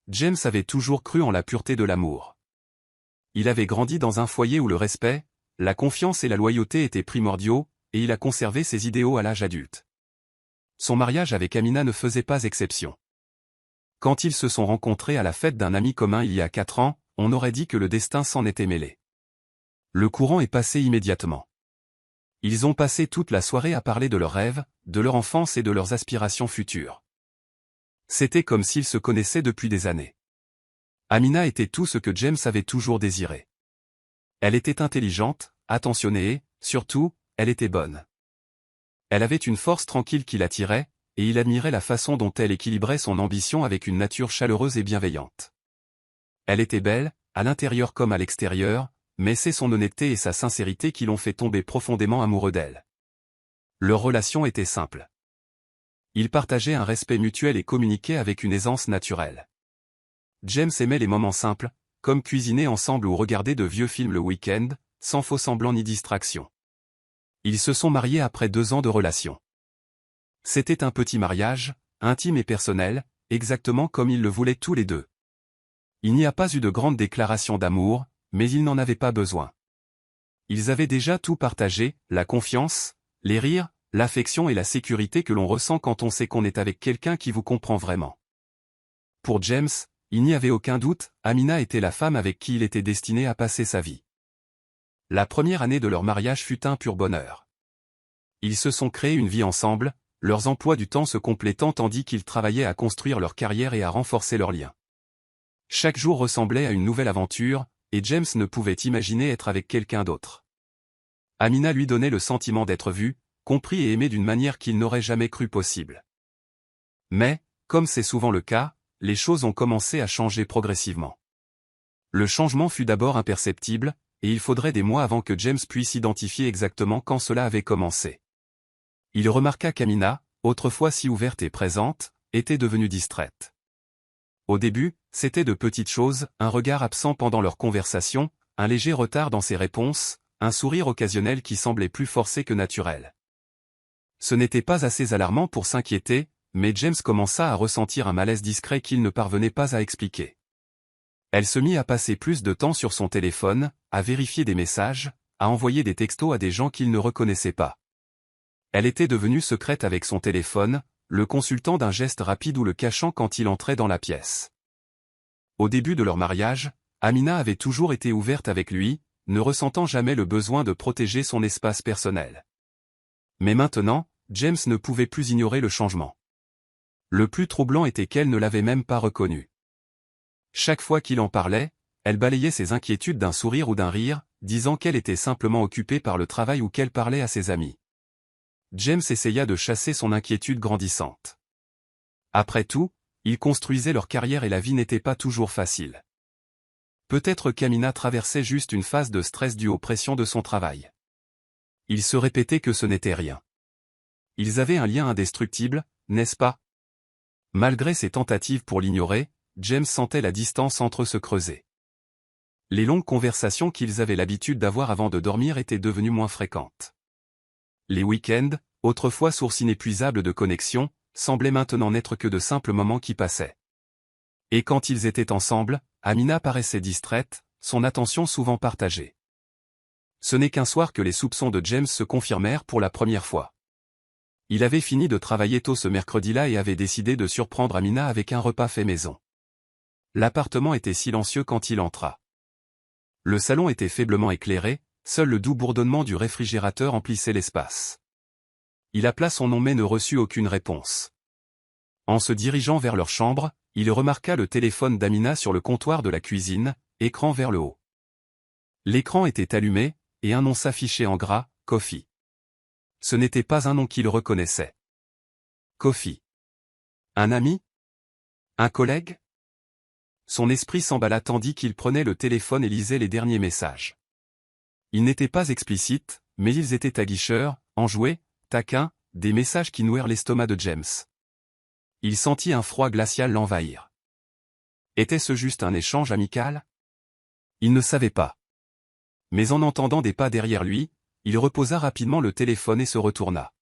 James avait toujours cru en la pureté de l'amour. Il avait grandi dans un foyer où le respect, la confiance et la loyauté étaient primordiaux, et il a conservé ses idéaux à l'âge adulte. Son mariage avec Amina ne faisait pas exception. Quand ils se sont rencontrés à la fête d'un ami commun il y a 4 ans, on aurait dit que le destin s'en était mêlé. Le courant est passé immédiatement. Ils ont passé toute la soirée à parler de leurs rêves, de leur enfance et de leurs aspirations futures. C'était comme s'ils se connaissaient depuis des années. Amina était tout ce que James avait toujours désiré. Elle était intelligente, attentionnée et, surtout, elle était bonne. Elle avait une force tranquille qui l'attirait, et il admirait la façon dont elle équilibrait son ambition avec une nature chaleureuse et bienveillante. Elle était belle, à l'intérieur comme à l'extérieur, mais c'est son honnêteté et sa sincérité qui l'ont fait tomber profondément amoureux d'elle. Leur relation était simple. Ils partageaient un respect mutuel et communiquaient avec une aisance naturelle. James aimait les moments simples, comme cuisiner ensemble ou regarder de vieux films le week-end, sans faux semblant ni distraction. Ils se sont mariés après 2 ans de relation. C'était un petit mariage, intime et personnel, exactement comme ils le voulaient tous les deux. Il n'y a pas eu de grande déclaration d'amour, mais ils n'en avaient pas besoin. Ils avaient déjà tout partagé, la confiance, les rires, l'affection et la sécurité que l'on ressent quand on sait qu'on est avec quelqu'un qui vous comprend vraiment. Pour James, il n'y avait aucun doute, Amina était la femme avec qui il était destiné à passer sa vie. La première année de leur mariage fut un pur bonheur. Ils se sont créés une vie ensemble, leurs emplois du temps se complétant tandis qu'ils travaillaient à construire leur carrière et à renforcer leurs liens. Chaque jour ressemblait à une nouvelle aventure, et James ne pouvait imaginer être avec quelqu'un d'autre. Amina lui donnait le sentiment d'être vu, compris et aimé d'une manière qu'il n'aurait jamais cru possible. Mais, comme c'est souvent le cas, les choses ont commencé à changer progressivement. Le changement fut d'abord imperceptible, et il faudrait des mois avant que James puisse identifier exactement quand cela avait commencé. Il remarqua qu'Amina, autrefois si ouverte et présente, était devenue distraite. Au début, c'était de petites choses, un regard absent pendant leur conversation, un léger retard dans ses réponses, un sourire occasionnel qui semblait plus forcé que naturel. Ce n'était pas assez alarmant pour s'inquiéter, mais James commença à ressentir un malaise discret qu'il ne parvenait pas à expliquer. Elle se mit à passer plus de temps sur son téléphone, à vérifier des messages, à envoyer des textos à des gens qu'il ne reconnaissait pas. Elle était devenue secrète avec son téléphone, le consultant d'un geste rapide ou le cachant quand il entrait dans la pièce. Au début de leur mariage, Amina avait toujours été ouverte avec lui, ne ressentant jamais le besoin de protéger son espace personnel. Mais maintenant, James ne pouvait plus ignorer le changement. Le plus troublant était qu'elle ne l'avait même pas reconnu. Chaque fois qu'il en parlait, elle balayait ses inquiétudes d'un sourire ou d'un rire, disant qu'elle était simplement occupée par le travail ou qu'elle parlait à ses amis. James essaya de chasser son inquiétude grandissante. Après tout, ils construisaient leur carrière et la vie n'était pas toujours facile. Peut-être qu'Amina traversait juste une phase de stress due aux pressions de son travail. Il se répétait que ce n'était rien. Ils avaient un lien indestructible, n'est-ce pas? Malgré ses tentatives pour l'ignorer, James sentait la distance entre eux se creuser. Les longues conversations qu'ils avaient l'habitude d'avoir avant de dormir étaient devenues moins fréquentes. Les week-ends, autrefois source inépuisable de connexion, semblaient maintenant n'être que de simples moments qui passaient. Et quand ils étaient ensemble, Amina paraissait distraite, son attention souvent partagée. Ce n'est qu'un soir que les soupçons de James se confirmèrent pour la première fois. Il avait fini de travailler tôt ce mercredi-là et avait décidé de surprendre Amina avec un repas fait maison. L'appartement était silencieux quand il entra. Le salon était faiblement éclairé, seul le doux bourdonnement du réfrigérateur emplissait l'espace. Il appela son nom mais ne reçut aucune réponse. En se dirigeant vers leur chambre, il remarqua le téléphone d'Amina sur le comptoir de la cuisine, écran vers le haut. L'écran était allumé, et un nom s'affichait en gras, Kofi. Ce n'était pas un nom qu'il reconnaissait. Kofi. Un ami? Un collègue? Son esprit s'emballa tandis qu'il prenait le téléphone et lisait les derniers messages. Ils n'étaient pas explicites, mais ils étaient aguicheurs, enjoués, taquins, des messages qui nouèrent l'estomac de James. Il sentit un froid glacial l'envahir. Était-ce juste un échange amical? Il ne savait pas. Mais en entendant des pas derrière lui, il reposa rapidement le téléphone et se retourna.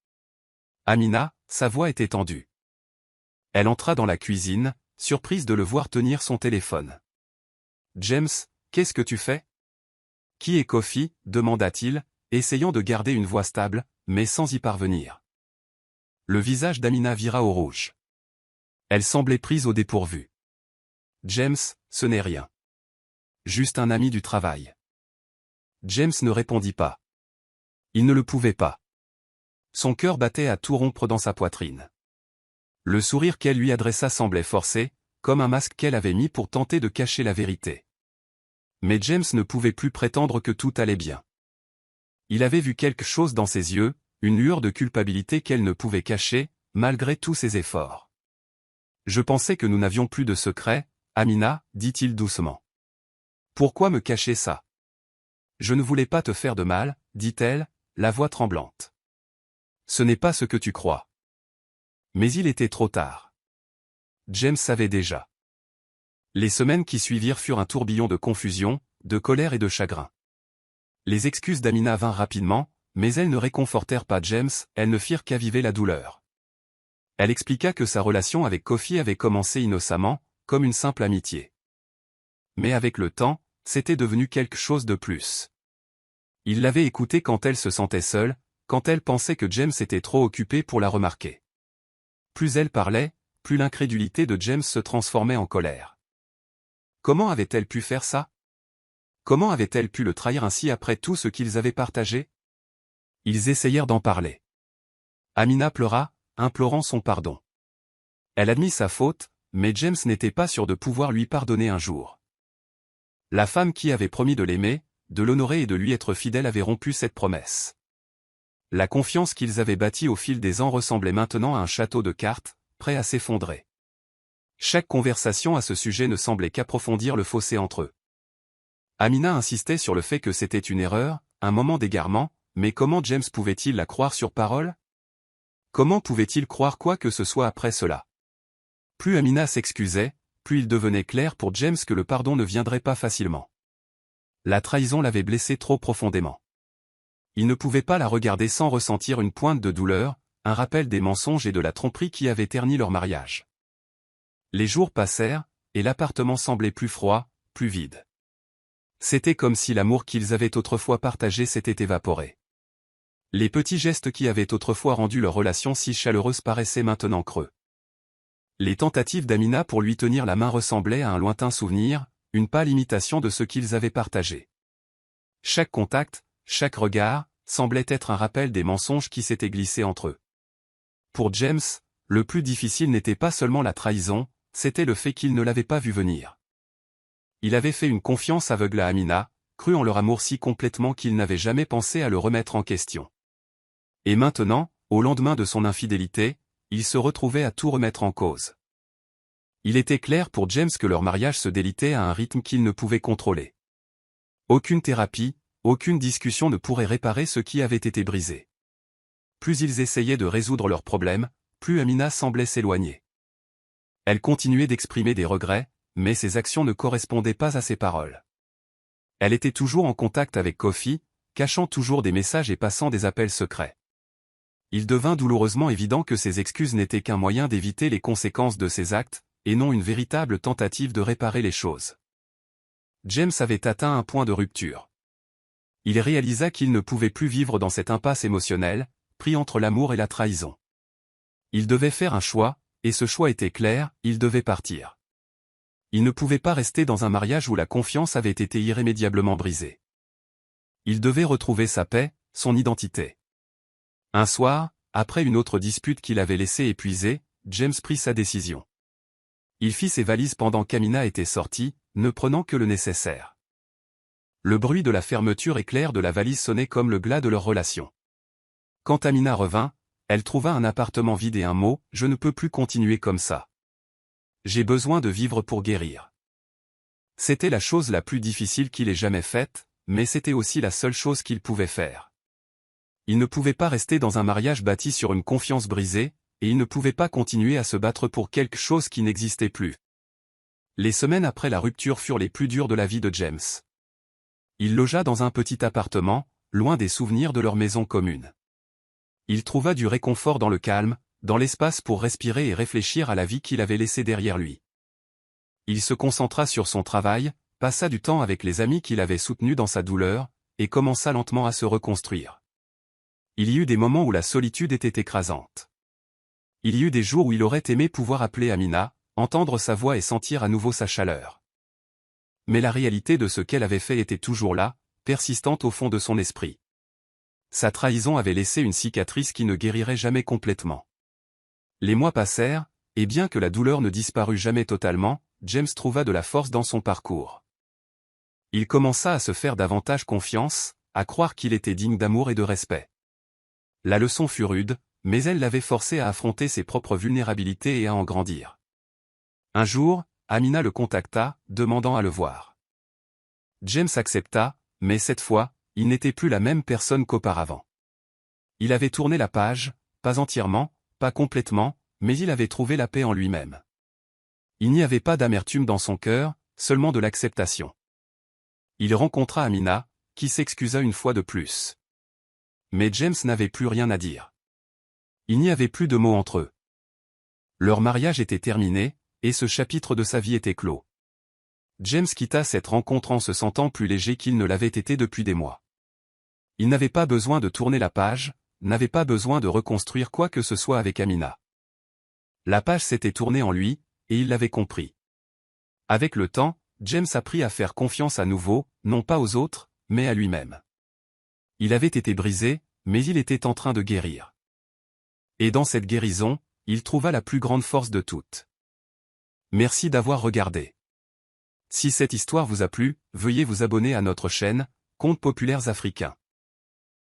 Amina, sa voix était tendue. Elle entra dans la cuisine, surprise de le voir tenir son téléphone. « James, qu'est-ce que tu fais ?»« Qui est Kofi ?» demanda-t-il, essayant de garder une voix stable, mais sans y parvenir. Le visage d'Amina vira au rouge. Elle semblait prise au dépourvu. « James, ce n'est rien. Juste un ami du travail. » James ne répondit pas. Il ne le pouvait pas. Son cœur battait à tout rompre dans sa poitrine. Le sourire qu'elle lui adressa semblait forcé, comme un masque qu'elle avait mis pour tenter de cacher la vérité. Mais James ne pouvait plus prétendre que tout allait bien. Il avait vu quelque chose dans ses yeux, une lueur de culpabilité qu'elle ne pouvait cacher, malgré tous ses efforts. « Je pensais que nous n'avions plus de secret, Amina, dit-il doucement. Pourquoi me cacher ça ? Je ne voulais pas te faire de mal, dit-elle, la voix tremblante. Ce n'est pas ce que tu crois. Mais il était trop tard. James savait déjà. Les semaines qui suivirent furent un tourbillon de confusion, de colère et de chagrin. Les excuses d'Amina vinrent rapidement, mais elles ne réconfortèrent pas James, elles ne firent qu'aviver la douleur. Elle expliqua que sa relation avec Kofi avait commencé innocemment, comme une simple amitié. Mais avec le temps, c'était devenu quelque chose de plus. Il l'avait écoutée quand elle se sentait seule, quand elle pensait que James était trop occupé pour la remarquer. Plus elle parlait, plus l'incrédulité de James se transformait en colère. Comment avait-elle pu faire ça? Comment avait-elle pu le trahir ainsi après tout ce qu'ils avaient partagé? Ils essayèrent d'en parler. Amina pleura, implorant son pardon. Elle admit sa faute, mais James n'était pas sûr de pouvoir lui pardonner un jour. La femme qui avait promis de l'aimer, de l'honorer et de lui être fidèle avait rompu cette promesse. La confiance qu'ils avaient bâtie au fil des ans ressemblait maintenant à un château de cartes, prêt à s'effondrer. Chaque conversation à ce sujet ne semblait qu'approfondir le fossé entre eux. Amina insistait sur le fait que c'était une erreur, un moment d'égarement, mais comment James pouvait-il la croire sur parole? Comment pouvait-il croire quoi que ce soit après cela? Plus Amina s'excusait, plus il devenait clair pour James que le pardon ne viendrait pas facilement. La trahison l'avait blessé trop profondément. Il ne pouvait pas la regarder sans ressentir une pointe de douleur, un rappel des mensonges et de la tromperie qui avaient terni leur mariage. Les jours passèrent, et l'appartement semblait plus froid, plus vide. C'était comme si l'amour qu'ils avaient autrefois partagé s'était évaporé. Les petits gestes qui avaient autrefois rendu leur relation si chaleureuse paraissaient maintenant creux. Les tentatives d'Amina pour lui tenir la main ressemblaient à un lointain souvenir, une pâle imitation de ce qu'ils avaient partagé. Chaque contact, chaque regard, semblait être un rappel des mensonges qui s'étaient glissés entre eux. Pour James, le plus difficile n'était pas seulement la trahison, c'était le fait qu'il ne l'avait pas vu venir. Il avait fait une confiance aveugle à Amina, cru en leur amour si complètement qu'il n'avait jamais pensé à le remettre en question. Et maintenant, au lendemain de son infidélité, il se retrouvait à tout remettre en cause. Il était clair pour James que leur mariage se délitait à un rythme qu'il ne pouvait contrôler. Aucune thérapie, aucune discussion ne pourrait réparer ce qui avait été brisé. Plus ils essayaient de résoudre leurs problèmes, plus Amina semblait s'éloigner. Elle continuait d'exprimer des regrets, mais ses actions ne correspondaient pas à ses paroles. Elle était toujours en contact avec Kofi, cachant toujours des messages et passant des appels secrets. Il devint douloureusement évident que ses excuses n'étaient qu'un moyen d'éviter les conséquences de ses actes, et non une véritable tentative de réparer les choses. James avait atteint un point de rupture. Il réalisa qu'il ne pouvait plus vivre dans cette impasse émotionnelle, pris entre l'amour et la trahison. Il devait faire un choix, et ce choix était clair, il devait partir. Il ne pouvait pas rester dans un mariage où la confiance avait été irrémédiablement brisée. Il devait retrouver sa paix, son identité. Un soir, après une autre dispute qu'il avait laissé épuisée, James prit sa décision. Il fit ses valises pendant qu'Amina était sortie, ne prenant que le nécessaire. Le bruit de la fermeture éclair de la valise sonnait comme le glas de leur relation. Quand Amina revint, elle trouva un appartement vide et un mot « Je ne peux plus continuer comme ça. J'ai besoin de vivre pour guérir ». C'était la chose la plus difficile qu'il ait jamais faite, mais c'était aussi la seule chose qu'il pouvait faire. Il ne pouvait pas rester dans un mariage bâti sur une confiance brisée, et il ne pouvait pas continuer à se battre pour quelque chose qui n'existait plus. Les semaines après la rupture furent les plus dures de la vie de James. Il logea dans un petit appartement, loin des souvenirs de leur maison commune. Il trouva du réconfort dans le calme, dans l'espace pour respirer et réfléchir à la vie qu'il avait laissée derrière lui. Il se concentra sur son travail, passa du temps avec les amis qui l'avaient soutenu dans sa douleur, et commença lentement à se reconstruire. Il y eut des moments où la solitude était écrasante. Il y eut des jours où il aurait aimé pouvoir appeler Amina, entendre sa voix et sentir à nouveau sa chaleur. Mais la réalité de ce qu'elle avait fait était toujours là, persistante au fond de son esprit. Sa trahison avait laissé une cicatrice qui ne guérirait jamais complètement. Les mois passèrent, et bien que la douleur ne disparût jamais totalement, James trouva de la force dans son parcours. Il commença à se faire davantage confiance, à croire qu'il était digne d'amour et de respect. La leçon fut rude, mais elle l'avait forcé à affronter ses propres vulnérabilités et à en grandir. Un jour, Amina le contacta, demandant à le voir. James accepta, mais cette fois, il n'était plus la même personne qu'auparavant. Il avait tourné la page, pas entièrement, pas complètement, mais il avait trouvé la paix en lui-même. Il n'y avait pas d'amertume dans son cœur, seulement de l'acceptation. Il rencontra Amina, qui s'excusa une fois de plus. Mais James n'avait plus rien à dire. Il n'y avait plus de mots entre eux. Leur mariage était terminé, et ce chapitre de sa vie était clos. James quitta cette rencontre en se sentant plus léger qu'il ne l'avait été depuis des mois. Il n'avait pas besoin de tourner la page, n'avait pas besoin de reconstruire quoi que ce soit avec Amina. La page s'était tournée en lui, et il l'avait compris. Avec le temps, James apprit à faire confiance à nouveau, non pas aux autres, mais à lui-même. Il avait été brisé, mais il était en train de guérir. Et dans cette guérison, il trouva la plus grande force de toutes. Merci d'avoir regardé. Si cette histoire vous a plu, veuillez vous abonner à notre chaîne, Contes populaires africains.